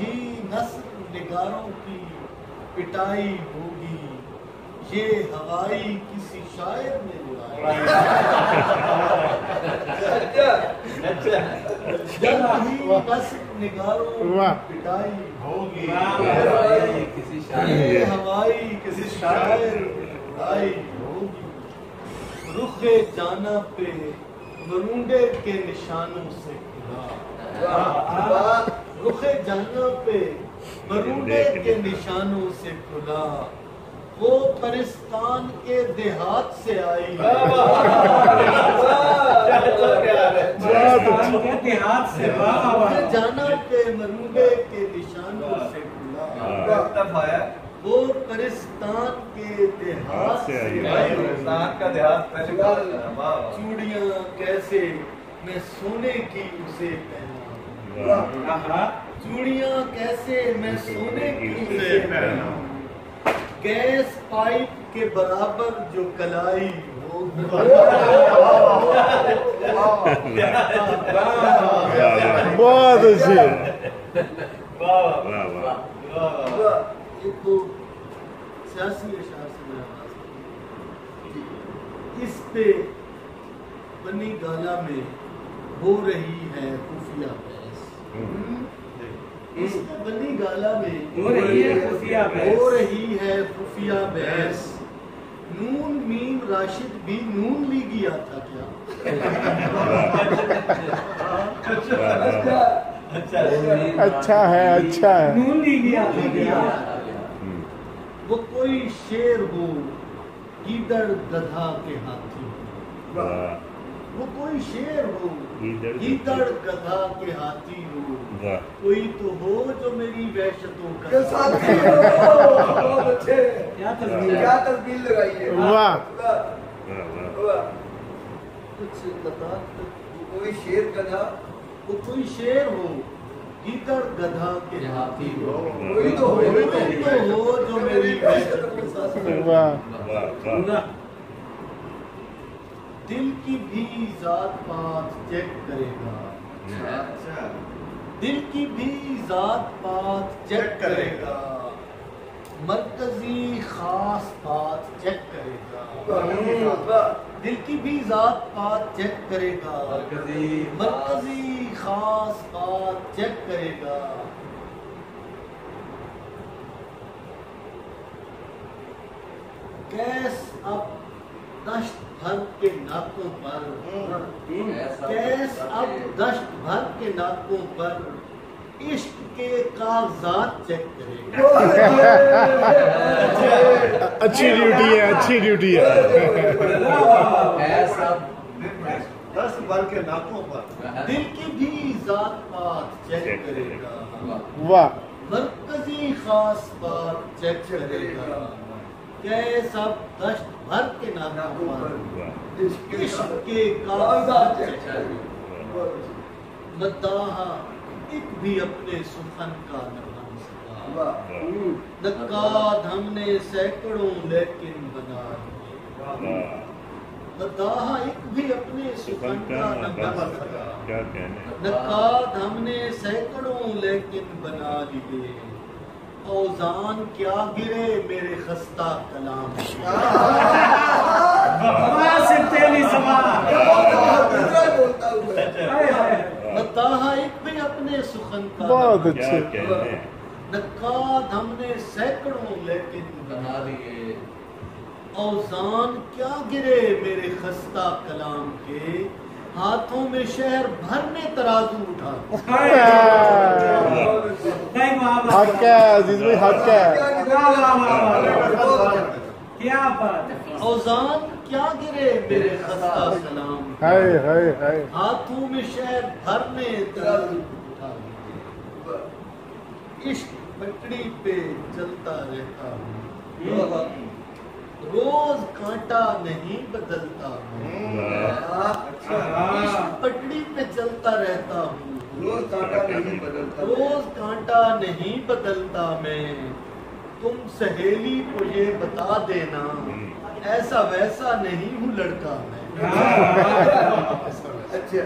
بھی نثر نگاروں کی پٹائی ہوگی، یہ ہوائی کسی شاعر نے اڑائی، جلد ہی نثر نگاروں کی پٹائی ہوگی، یہ ہوائی کسی شاعر اڑائی ہوگی، رخ جانا پہ مرونڈے کے نشانوں سے کھلا، رخ جانا پہ مرونڈے کے نشانوں سے کھلا، وہ پرستان کے دیہات سے آئی، رخ جانا پہ مرونڈے کے نشانوں سے کھلا، وہ پرستان کے دیہات سے آئی، چوڑیاں کیسے میں سونے کی اسے پہنا، چوڑیاں کیسے میں سونے کی اسے پہنا، گیس پائپ کے برابر جو کلائی ہوگی، بہت اچھی، یہ تو سیاسی اشعار سے میں آغاز کروں، اس پہ بنی گالا میں ہو رہی ہے خفیہ بحث، اس پہ بنی گالا میں ہو رہی ہے خفیہ بحث، نون میم راشد بھی نون لیگیا تھا کیا؟ اچھا ہے، اچھا ہے، نون لیگیا تھا کیا؟ وہ کوئی شیر ہو گیدڑ گدھا کے ہاتھی، وہ کوئی شیر ہو گیدڑ گدھا کے ہاتھی ہو، کوئی تو ہو جو میری وحشتوں کا ساتھی ہو، کیا تصویر لگائی ہے، واہ، کچھ قطعات کوئی شیر گدھا، وہ کوئی شیر ہو گیدڑ گدھا کے ہاتھی ہو، کوئی تو ہو جو میری وحشتوں کا ساتھی ہو، واہ، دل کی بھی ذات پات چیک کرے گا، دل کی بھی ذات پات چیک کرے گا، مرکزی خاص بات چیک کرے گا، دل کی بھی ذات پات چیک کرے گا، مرکزی خاص بات چیک کرے گا، کیس اب دشت بھر کے ناکوں پر، کیس اب دشت بھر کے ناکوں پر عشق کے کاغذات چیک کرے گا، اچھی ڈیوٹی ہے، اچھی ڈیوٹی ہے، دشت بھر کے ناکوں پر دل کی بھی ذات پات چیک کرے گا، واہ، مرکزی خاص بات چیک کرے گا، کیس اب دشت بھر کے ناکوں پر عشق کے کاغذات چیک کرے گا، مداح ایک بھی اپنے سخن کا نہ بن سکا، نقاد ہم نے سینکڑوں لیکن بنا لیے، مداح ایک بھی اپنے سخن کا نہ بن سکا، نقاد ہم نے سینکڑوں لیکن بنا لیے، اوزان کیا گرے میرے خستہ کلام مداح ایک بھی اپنے سخن کا بہت اچھے، نقاد ہم نے سینکڑوں لیکن بنا لیے، اوزان کیا گرے میرے خستہ کلام کے، ہاتھوں میں شہر بھر نے ترازو اٹھا، حق ہے عزیز بھائی، حق ہے، کیا بات، اوزان کیا گرے میرے خستہ کلام کے، ہائے ہائے ہائے، ہاتھوں میں شہر بھر نے ترازو اٹھا، عشق پٹڑی پہ چلتا رہتا ہوں، روز کانٹا نہیں بدلتا ہوں، عشق پٹڑی پہ چلتا رہتا ہوں، روز کانٹا نہیں بدلتا، روز کانٹا نہیں بدلتا میں، تم سہیلی کو یہ بتا دینا ایسا ویسا نہیں ہوں لڑکا میں، اچھا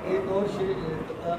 ایک اور شعر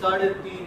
3.5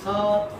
7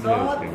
7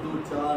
2-4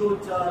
2-4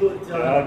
2-4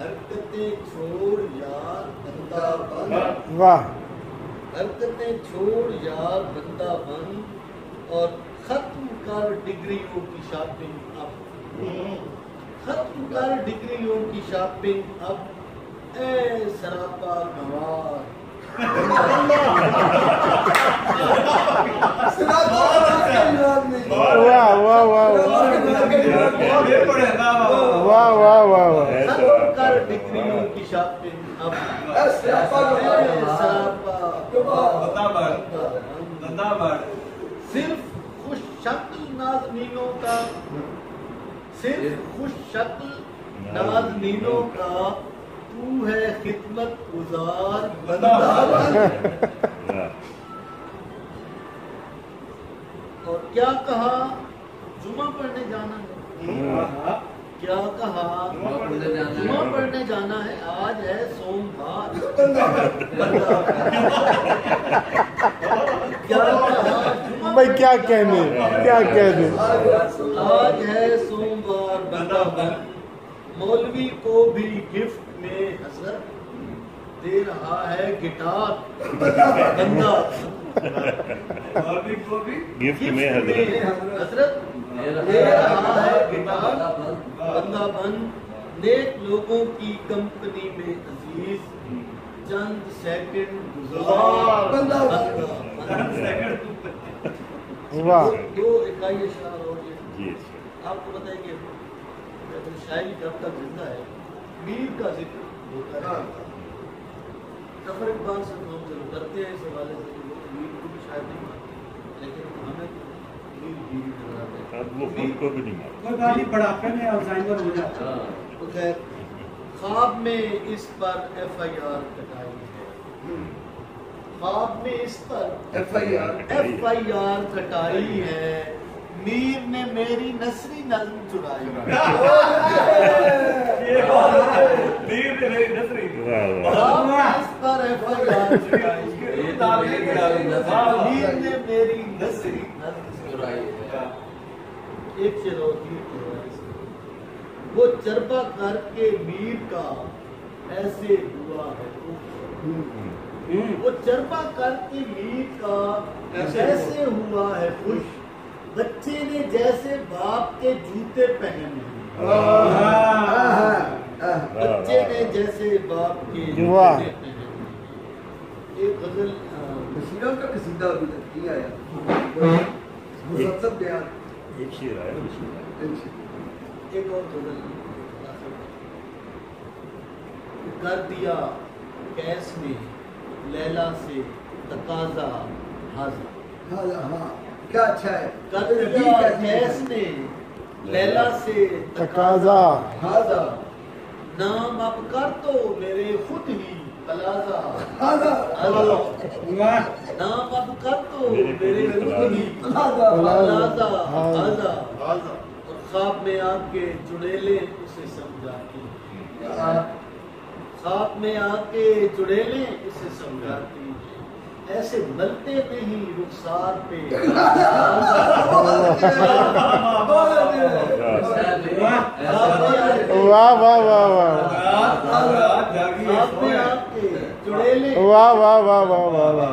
حرکتیں چھوڑ یار بندہ بن، واہ حرکتیں چھوڑ یار بندہ بن، اور ختم کر ڈگریوں کی شاپنگ اب، ختم کر ڈگریوں کی شاپنگ اب، اے سراپا گنوار واہ واہ واہ واہ واہ واہ واہ ختم کر ڈگریوں کی شاپنگ اب، اے سراپا صرف خوش شکل نازنینوں کا، صرف خوش شکل نازنینوں کا، تو ہے خدمت گزار بندہ بن۔ اور کیا کہا جمعہ پڑھنے جانا ہے، کیا کہا جمعہ پڑھنے جانا ہے، آج ہے سوموار کیا کہا بھائی کیا کہنے کیا کہنے آج ہے سوموار بندہ بن، مولوی کو بھی گفٹ میں حضرت دے رہا ہے گٹار بندہ، گفٹ میں حضرت حضرت دے رہا ہے گٹار بندہ بن، نیک لوگوں کی کمپنی میں عزیز چند سیکنڈ گزار بندہ بن۔ واہ دو اکائی اشعار اور یہ جی آپ کو بتائیں کہ شاعری جب تک زندہ ہے میر کا ذکر ہوتا ہے، ظفر اقبال سے ہم ضرور کرتے ہیں اس حوالے سے کہ وہ میر کو بھی شاید نہیں مانتے، لیکن ہمیں میر بھی نظر آتے ہیں، اب وہ خود کو بھی نہیں مانتا۔ کوئی بات نہیں، بڑھاپے میں الزائمر ہو جاتا ہے۔ تو خیر خواب میں اس پر ایف آئی آر کٹائی ہے، خواب میں اس پر ایف آئی آر کٹائی ہے، میر نے میری نثری نظم چرائی ہے، خواب میں اس پر ایف آئی آر کٹائی ہے، میر نے میری نثری نظم چرائی ہے۔ ایک شعر اور تیر کی روایت سے، وہ چربا کر کے میر کا ایسے ہوا ہے وہ چربا کر کے میر کا ایسے ہوا ہے خوش، بچے نے جیسے باپ کے جوتے پہنے، بچے نے جیسے باپ کے واہ جوتے پہنے۔ ایک غزل قصیدہ کا قصیدہ ابھی تک نہیں آیا، مسلسل بیان ایک شعر آیا اس میں ایک اور غزل کر دیا کیس نے لیلا سے تقاضا حاضر، ہاں کیا اچھا ہے، کر دیا کیس نے لیلا سے تقاضا حاضر، نام اب کر تو میرے خود ہی پلازا، نام اب کر تو میرے خود ہی پلازا حاضر، اور خواب میں آ کے چڑیلیں اسے سمجھاتی، خواب میں آ کے چڑیلیں اسے سمجھاتی، ایسے ملتے نہیں رخسار پہ واہ واہ واہ واہ خواب میں آ کے چڑیلیں واہ واہ واہ واہ واہ واہ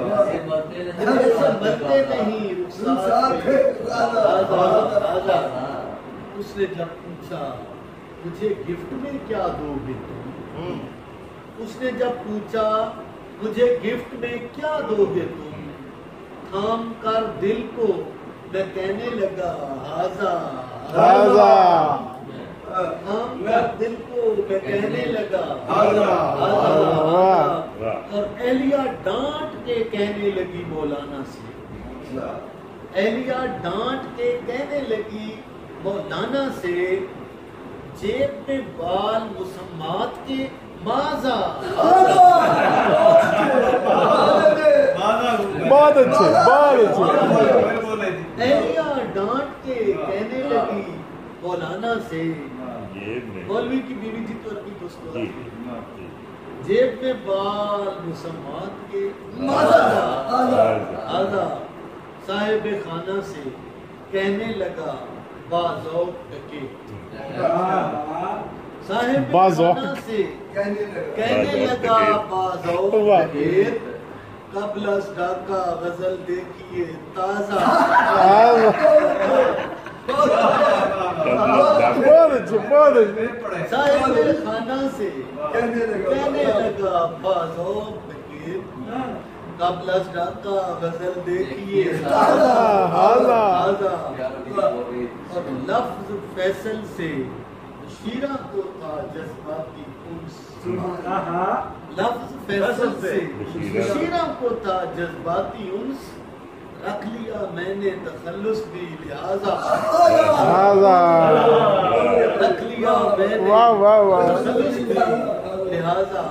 ایسے ملتے نہیں رخسار پہ آزاد۔ اس نے جب پوچھا مجھے گفٹ میں کیا دو گے تم، اس نے جب پوچھا مجھے گفٹ میں کیا دو گے تم، تھام کر دل کو میں کہنے لگا ہاضا، تھام کر دل کو میں کہنے لگا ہاضا، اور اہلیہ ڈانٹ کے کہنے لگی مولانا سے، اہلیہ ڈانٹ کے کہنے لگی مولانا سے، جیب میں بال مسمات کے مازا، بہت اچھے بہت اچھے اہلیہ ڈانٹ کے کہنے لگی مولانا سے، مولوی کی بیوی تھی تو عربی دوستوں، جیب میں بال مسمات کے مازا، صاحب خانہ سے کہنے لگا بازوق ٹکے، صاحب بازو خانہ سے کہنے کہنے لگا بازو واہ۔ فقیر قبل از ڈاکہ غزل دیکھیے تازہ بہت اچھے بہت اچھے صاحب خانہ سے کہنے کہنے لگا بازو فقیر قبل از ڈاکہ غزل دیکھیے تازہ۔ اور لفظ فیصل سے شیرہ کو تھا جذباتی انس لفظ فیصل سے شیرہ کو تھا جذباتی انس رکھ لیا میں نے تخلص بھی لہذا رکھ لیا میں نے واہ واہ واہ تخلص بھی لہذا